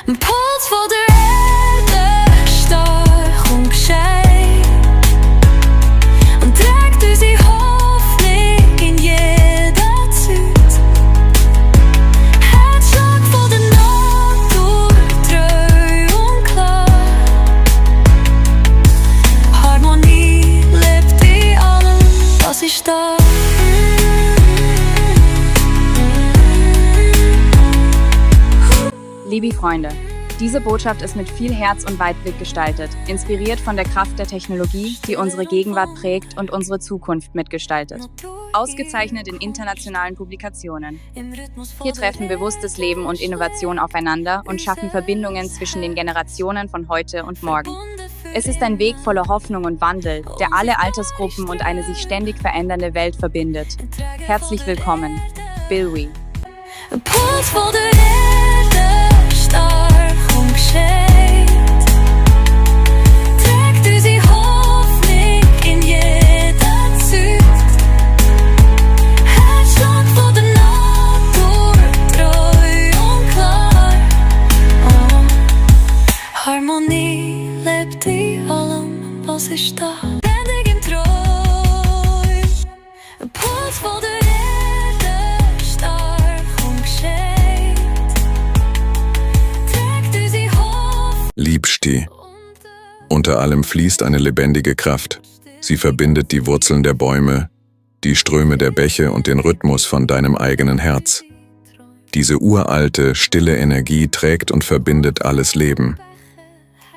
Een pols voor de erde, stark und gescheit. Und trägt unsere Hoffnung in jeder Zeit. Herzschlag von der Natur, treu und klar. Harmonie lebt in allem, was ist da. Liebe Freunde, diese Botschaft ist mit viel Herz und Weitblick gestaltet, inspiriert von der Kraft der Technologie, die unsere Gegenwart prägt und unsere Zukunft mitgestaltet. Ausgezeichnet in internationalen Publikationen. Hier treffen bewusstes Leben und Innovation aufeinander und schaffen Verbindungen zwischen den Generationen von heute und morgen. Es ist ein Weg voller Hoffnung und Wandel, der alle Altersgruppen und eine sich ständig verändernde Welt verbindet. Herzlich willkommen, Bilwi. Puls voor de erde, stark und gescheit. Trägt unsere Hoffnung in jeder Zeit. Herzschlag von der Natur, treu und klar. Harmonie lebt in allem, was ist da. Lebendig im Treu. Puls voor de erde, stark und gescheit. Trägt unsere Hoffnung. Liebsti. Unter allem fließt eine lebendige Kraft. Sie verbindet die Wurzeln der Bäume, die Ströme der Bäche und den Rhythmus von deinem eigenen Herz. Diese uralte, stille Energie trägt und verbindet alles Leben.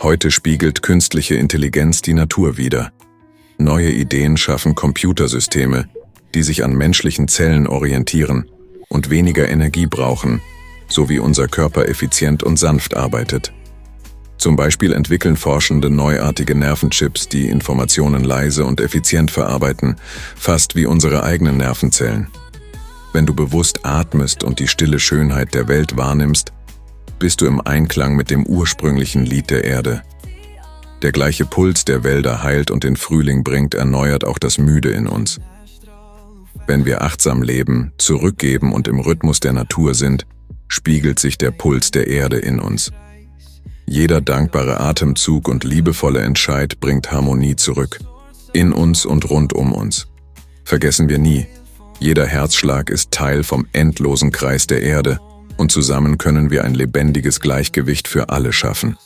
Heute spiegelt künstliche Intelligenz die Natur wider. Neue Ideen schaffen Computersysteme, die sich an menschlichen Zellen orientieren und weniger Energie brauchen, so wie unser Körper effizient und sanft arbeitet. Zum Beispiel entwickeln Forschende neuartige Nervenchips, die Informationen leise und effizient verarbeiten, fast wie unsere eigenen Nervenzellen. Wenn du bewusst atmest und die stille Schönheit der Welt wahrnimmst, bist du im Einklang mit dem ursprünglichen Lied der Erde. Der gleiche Puls der Wälder heilt und den Frühling bringt, erneuert auch das Müde in uns. Wenn wir achtsam leben, zurückgeben und im Rhythmus der Natur sind, spiegelt sich der Puls der Erde in uns. Jeder dankbare Atemzug und liebevolle Entscheid bringt Harmonie zurück, in uns und rund um uns. Vergessen wir nie, jeder Herzschlag ist Teil vom endlosen Kreis der Erde und zusammen können wir ein lebendiges Gleichgewicht für alle schaffen.